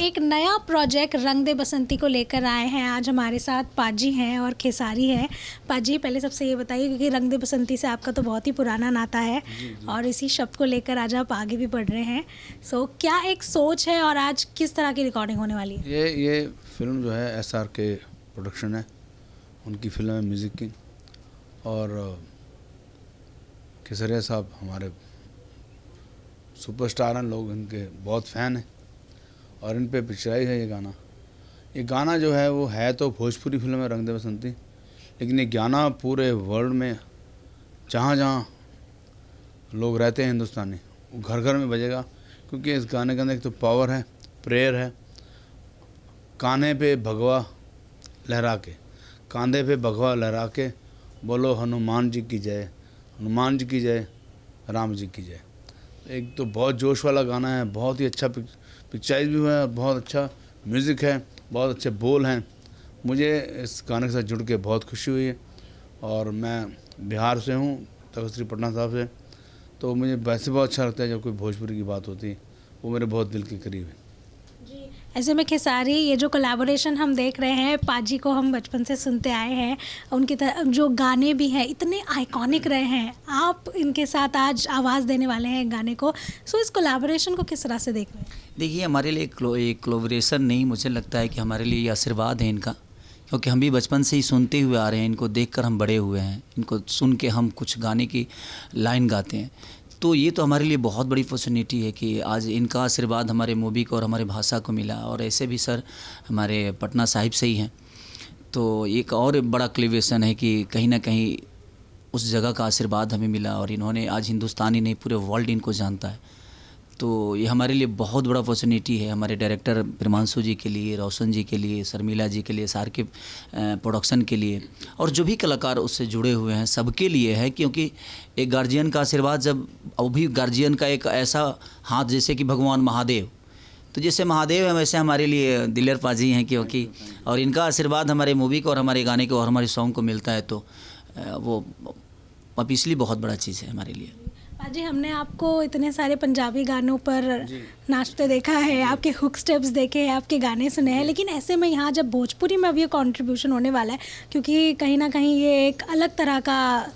एक नया प्रोजेक्ट रंग दे बसंती को लेकर आए हैं। आज हमारे साथ पाजी हैं और खेसारी हैं। पाजी, पहले सबसे ये बताइए, क्योंकि रंग दे बसंती से आपका तो बहुत ही पुराना नाता है और इसी शब्द को लेकर आज आप आगे भी बढ़ रहे हैं। क्या एक सोच है और आज किस तरह की रिकॉर्डिंग होने वाली है? ये फिल्म जो है SR के प्रोडक्शन है, उनकी फिल्म है म्यूज़िक की। और केसरिया साहब हमारे सुपरस्टार हैं, लोग इनके बहुत फ़ैन हैं और इन पे पिक्चराइज है ये गाना जो है वो है तो भोजपुरी फिल्म है रंग दे बसंती, लेकिन ये गाना पूरे वर्ल्ड में जहाँ जहाँ लोग रहते हैं हिंदुस्तानी, वो घर घर में बजेगा, क्योंकि इस गाने के अंदर एक तो पावर है, प्रेयर है। कान्हे पे भगवा लहरा के, कांधे पे भगवा लहरा के बोलो हनुमान जी की जय, हनुमान जी की जय, राम जी की जय। एक तो बहुत जोश वाला गाना है, बहुत ही अच्छा पिक्चराइज भी हुआ है, बहुत अच्छा म्यूज़िक है, बहुत अच्छे बोल हैं। मुझे इस गाने के साथ जुड़ के बहुत खुशी हुई है और मैं बिहार से हूँ, तख्त श्री पटना साहब से, तो मुझे वैसे बहुत अच्छा लगता है जब कोई भोजपुरी की बात होती है, वो मेरे बहुत दिल के करीब है। ऐसे में खेसारी, ये जो कोलैबोरेशन हम देख रहे हैं, पाजी को हम बचपन से सुनते आए हैं, उनकी जो गाने भी हैं इतने आइकॉनिक रहे हैं, आप इनके साथ आज आवाज़ देने वाले हैं गाने को। इस कोलैबोरेशन को किस तरह से देख रहे हैं? देखिए, हमारे लिए कोलैबोरेशन नहीं, मुझे लगता है कि हमारे लिए ये आशीर्वाद है इनका, क्योंकि हम भी बचपन से ही सुनते हुए आ रहे हैं, इनको देखकर हम बड़े हुए हैं, इनको सुन के हम कुछ गाने की लाइन गाते हैं। तो ये तो हमारे लिए बहुत बड़ी अपॉर्चुनिटी है कि आज इनका आशीर्वाद हमारे मूवी को और हमारे भाषा को मिला। और ऐसे भी सर हमारे पटना साहिब से ही हैं, तो एक और बड़ा कोलैबोरेशन है कि कहीं ना कहीं उस जगह का आशीर्वाद हमें मिला और इन्होंने आज हिंदुस्तानी नहीं पूरे वर्ल्ड इनको जानता है। तो ये हमारे लिए बहुत बड़ा अपॉर्चुनिटी है, हमारे डायरेक्टर प्रेमांशु जी के लिए, रोशन जी के लिए, शर्मिला जी के लिए, SR के प्रोडक्शन के लिए और जो भी कलाकार उससे जुड़े हुए हैं सबके लिए है। क्योंकि एक गार्जियन का आशीर्वाद, जब वो भी गार्जियन का एक ऐसा हाथ, जैसे कि भगवान महादेव, तो जैसे महादेव है वैसे हमारे लिए दिलेर पाजी हैं, क्योंकि और इनका आशीर्वाद हमारे मूवी को और हमारे गाने को और हमारे सॉन्ग को मिलता है, तो वो अब इसलिए बहुत बड़ा चीज़ है हमारे लिए। पाजी, हमने आपको इतने सारे पंजाबी गानों पर नाचते देखा है, आपके हुक स्टेप्स देखे हैं, आपके गाने सुने हैं, लेकिन ऐसे में यहाँ जब भोजपुरी में अब ये कंट्रीब्यूशन होने वाला है, क्योंकि कहीं ना कहीं ये एक अलग तरह का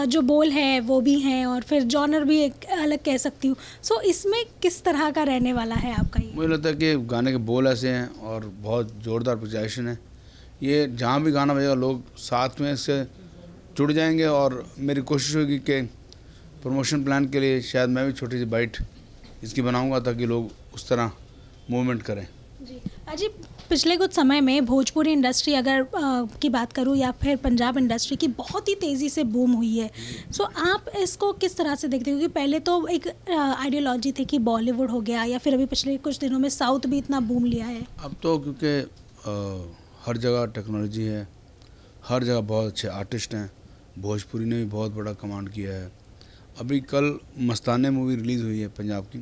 जो बोल है वो भी हैं और फिर जॉनर भी एक अलग कह सकती हूँ। इसमें किस तरह का रहने वाला है आपका? ये मुझे लगता है कि गाने के बोल ऐसे हैं और बहुत ज़ोरदार पिक्चराइजेशन है। ये जहाँ भी गाना बजेगा लोग साथ में इससे जुड़ जाएंगे और मेरी कोशिश होगी कि प्रमोशन प्लान के लिए शायद मैं भी छोटी सी बाइट इसकी बनाऊंगा, ताकि लोग उस तरह मूवमेंट करें। जी अजी, पिछले कुछ समय में भोजपुरी इंडस्ट्री अगर की बात करूं या फिर पंजाब इंडस्ट्री की, बहुत ही तेज़ी से बूम हुई है। आप इसको किस तरह से देखते हो? क्योंकि पहले तो एक आइडियोलॉजी थी कि बॉलीवुड हो गया, या फिर अभी पिछले कुछ दिनों में साउथ भी इतना बूम लिया है। अब तो क्योंकि हर जगह टेक्नोलॉजी है, हर जगह बहुत अच्छे आर्टिस्ट हैं, भोजपुरी ने भी बहुत बड़ा कमांड किया है। अभी कल मस्ताने मूवी रिलीज़ हुई है पंजाब की,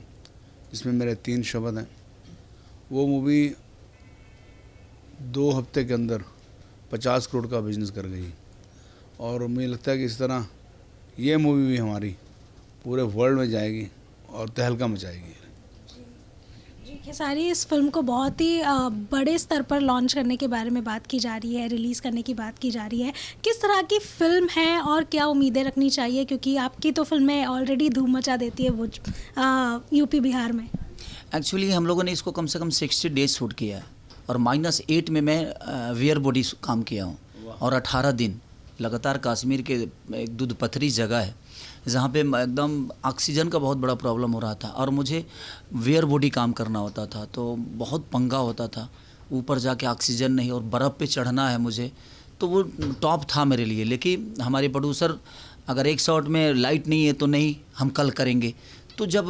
जिसमें मेरे 3 शब्द हैं। वो मूवी 2 हफ्ते के अंदर 50 करोड़ का बिजनेस कर गई और मुझे लगता है कि इस तरह ये मूवी भी हमारी पूरे वर्ल्ड में जाएगी और तहलका मचाएगी। खेसारी, इस फिल्म को बहुत ही बड़े स्तर पर लॉन्च करने के बारे में बात की जा रही है, रिलीज़ करने की बात की जा रही है। किस तरह की फ़िल्म है और क्या उम्मीदें रखनी चाहिए? क्योंकि आपकी तो फिल्में ऑलरेडी धूम मचा देती है वो यूपी बिहार में। एक्चुअली हम लोगों ने इसको कम से कम 60 डेज शूट किया है और -8 में मैं वेयर बॉडी काम किया हूँ और 18 दिन लगातार कश्मीर के एक दूध पथरी जगह है जहाँ पे एकदम ऑक्सीजन का बहुत बड़ा प्रॉब्लम हो रहा था और मुझे वेयर बॉडी काम करना होता था, तो बहुत पंगा होता था। ऊपर जाके ऑक्सीजन नहीं और बर्फ़ पे चढ़ना है मुझे, तो वो टॉप था मेरे लिए। लेकिन हमारे प्रोड्यूसर, अगर एक शॉट में लाइट नहीं है तो नहीं, हम कल करेंगे। तो जब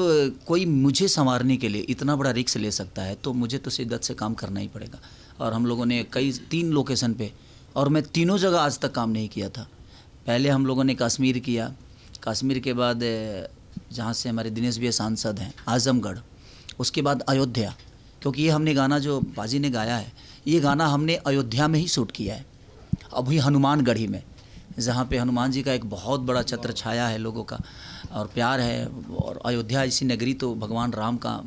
कोई मुझे संवारने के लिए इतना बड़ा रिस्क ले सकता है तो मुझे तो शिद्दत से काम करना ही पड़ेगा। और हम लोगों ने 3 लोकेशन पे, और मैं तीनों जगह आज तक काम नहीं किया था। पहले हम लोगों ने कश्मीर किया, कश्मीर के बाद जहाँ से हमारे दिनेश भैया सांसद हैं, आजमगढ़, उसके बाद अयोध्या, क्योंकि ये हमने गाना जो बाजी ने गाया है, ये गाना हमने अयोध्या में ही शूट किया है, अभी हनुमानगढ़ी में, जहाँ पे हनुमान जी का एक बहुत बड़ा छत्र छाया है लोगों का और प्यार है। और अयोध्या ऐसी नगरी तो भगवान राम का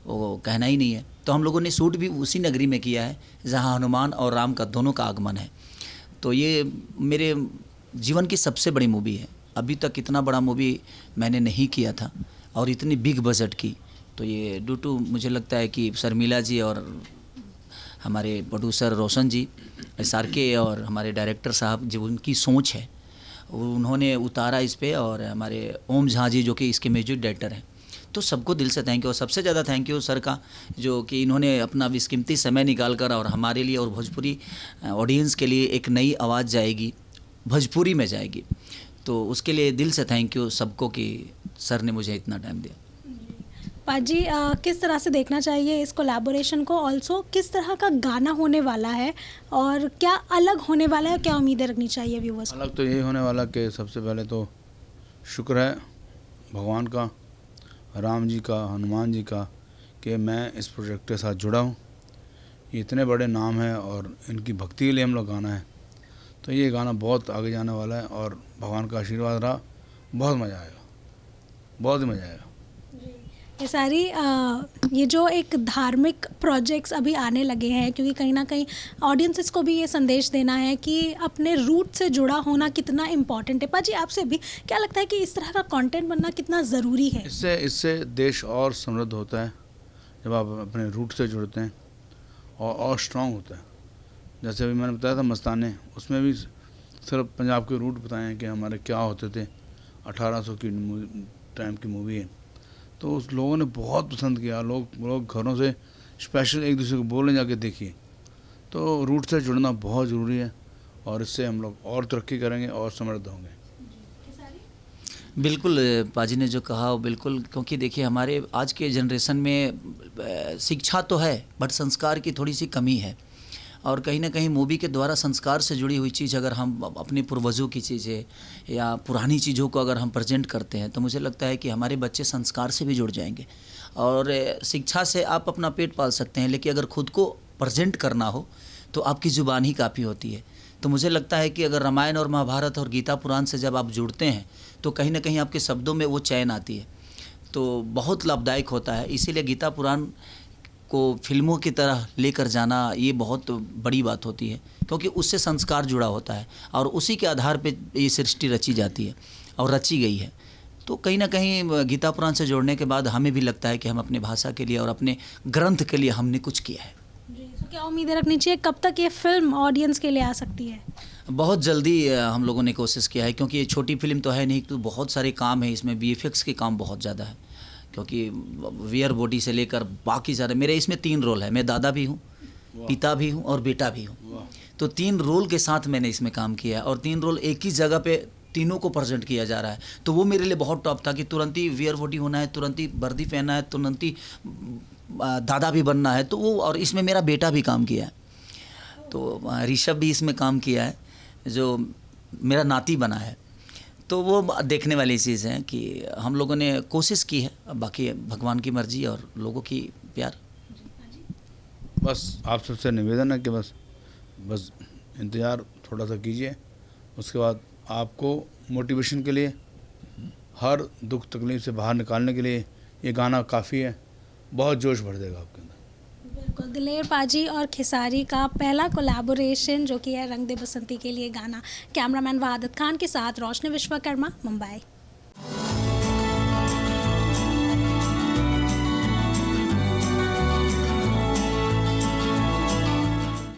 वो कहना ही नहीं है। तो हम लोगों ने शूट भी उसी नगरी में किया है जहाँ हनुमान और राम का दोनों का आगमन है। तो ये मेरे जीवन की सबसे बड़ी मूवी है। अभी तक इतना बड़ा मूवी मैंने नहीं किया था और इतनी बिग बजट की। तो ये ड्यू टू मुझे लगता है कि शर्मिला जी और हमारे प्रोड्यूसर रोशन जी, SRK और हमारे डायरेक्टर साहब जो उनकी सोच है उन्होंने उतारा इस पे, और हमारे ओम झा जी जो कि इसके म्यूजिक डायरेक्टर हैं। तो सबको दिल से थैंक यू, और सबसे ज़्यादा थैंक यू सर का, जो कि इन्होंने अपना बेशकीमती समय निकाल कर और हमारे लिए और भोजपुरी ऑडियंस के लिए एक नई आवाज़ जाएगी, भोजपुरी में जाएगी। तो उसके लिए दिल से थैंक यू सबको कि सर ने मुझे इतना टाइम दिया। पाजी, किस तरह से देखना चाहिए इस कोलैबोरेशन को, ऑल्सो किस तरह का गाना होने वाला है और क्या अलग होने वाला है, क्या उम्मीदें रखनी चाहिए व्यूवर्स को? अलग तो यही होने वाला कि सबसे पहले तो शुक्र है भगवान का, राम जी का, हनुमान जी का कि मैं इस प्रोजेक्ट के साथ जुड़ा हूँ। ये इतने बड़े नाम हैं और इनकी भक्ति के लिए हम लोग गाना है, तो ये गाना बहुत आगे जाने वाला है और भगवान का आशीर्वाद रहा, बहुत मज़ा आएगा, बहुत ही मज़ा आएगा। ये सारी ये जो एक धार्मिक प्रोजेक्ट्स अभी आने लगे हैं, क्योंकि कहीं ना कहीं ऑडियंसेस को भी ये संदेश देना है कि अपने रूट से जुड़ा होना कितना इम्पॉर्टेंट है। पाजी, आपसे भी क्या लगता है कि इस तरह का कंटेंट बनना कितना ज़रूरी है? इससे देश और समृद्ध होता है जब आप अपने रूट से जुड़ते हैं और स्ट्रॉन्ग होता है। जैसे अभी मैंने बताया था मस्ताने, उसमें भी सिर्फ पंजाब के रूट बताए हैं कि हमारे क्या होते थे। 1800 की टाइम की मूवी है, तो उस लोगों ने बहुत पसंद किया। लोग घरों से स्पेशल एक दूसरे को बोलने जाके देखिए। तो रूट से जुड़ना बहुत ज़रूरी है और इससे हम लोग और तरक्की करेंगे और समृद्ध होंगे। बिल्कुल पाजी ने जो कहा वो बिल्कुल, क्योंकि देखिए हमारे आज के जनरेशन में शिक्षा तो है बट संस्कार की थोड़ी सी कमी है, और कहीं ना कहीं मूवी के द्वारा संस्कार से जुड़ी हुई चीज़ अगर हम अपने पूर्वजों की चीज़ें या पुरानी चीज़ों को अगर हम प्रेजेंट करते हैं तो मुझे लगता है कि हमारे बच्चे संस्कार से भी जुड़ जाएंगे। और शिक्षा से आप अपना पेट पाल सकते हैं, लेकिन अगर खुद को प्रेजेंट करना हो तो आपकी ज़ुबान ही काफ़ी होती है। तो मुझे लगता है कि अगर रामायण और महाभारत और गीता पुराण से जब आप जुड़ते हैं तो कहीं ना कहीं आपके शब्दों में वो चैन आती है, तो बहुत लाभदायक होता है। इसीलिए गीता पुराण को फिल्मों की तरह लेकर जाना ये बहुत बड़ी बात होती है, क्योंकि उससे संस्कार जुड़ा होता है और उसी के आधार पे ये सृष्टि रची जाती है और रची गई है। तो कहीं ना कहीं गीता पुराण से जोड़ने के बाद हमें भी लगता है कि हम अपने भाषा के लिए और अपने ग्रंथ के लिए हमने कुछ किया है। तो क्या उम्मीदें रखनी चाहिए, कब तक ये फिल्म ऑडियंस के लिए आ सकती है? बहुत जल्दी हम लोगों ने कोशिश किया है, क्योंकि ये छोटी फिल्म तो है नहीं, तो बहुत सारे काम है इसमें, VFX के काम बहुत ज़्यादा है, क्योंकि वियर बॉडी से लेकर बाकी सारे, मेरे इसमें 3 रोल है। मैं दादा भी हूँ, पिता भी हूँ और बेटा भी हूँ। तो 3 रोल के साथ मैंने इसमें काम किया है और 3 रोल एक ही जगह पे तीनों को प्रेजेंट किया जा रहा है। तो वो मेरे लिए बहुत टॉप था कि तुरंत ही वियर बॉडी होना है, तुरंत ही वर्दी पहनना है, तुरंत ही दादा भी बनना है। तो वो, और इसमें मेरा बेटा भी काम किया है, तो ऋषभ भी इसमें काम किया है जो मेरा नाती बना है। तो वो देखने वाली चीज़ है कि हम लोगों ने कोशिश की है, अब बाकी भगवान की मर्जी और लोगों की प्यार। बस आप सबसे निवेदन है कि बस इंतज़ार थोड़ा सा कीजिए, उसके बाद आपको मोटिवेशन के लिए, हर दुख तकलीफ से बाहर निकालने के लिए ये गाना काफ़ी है, बहुत जोश भर देगा आपके अंदर। बिल्कुल, दिलेर पाजी और खेसारी का पहला कोलैबोरेशन जो कि है रंग दे बसंती के लिए गाना। कैमरामैन वहादत खान के साथ रोशनी विश्वकर्मा, मुंबई।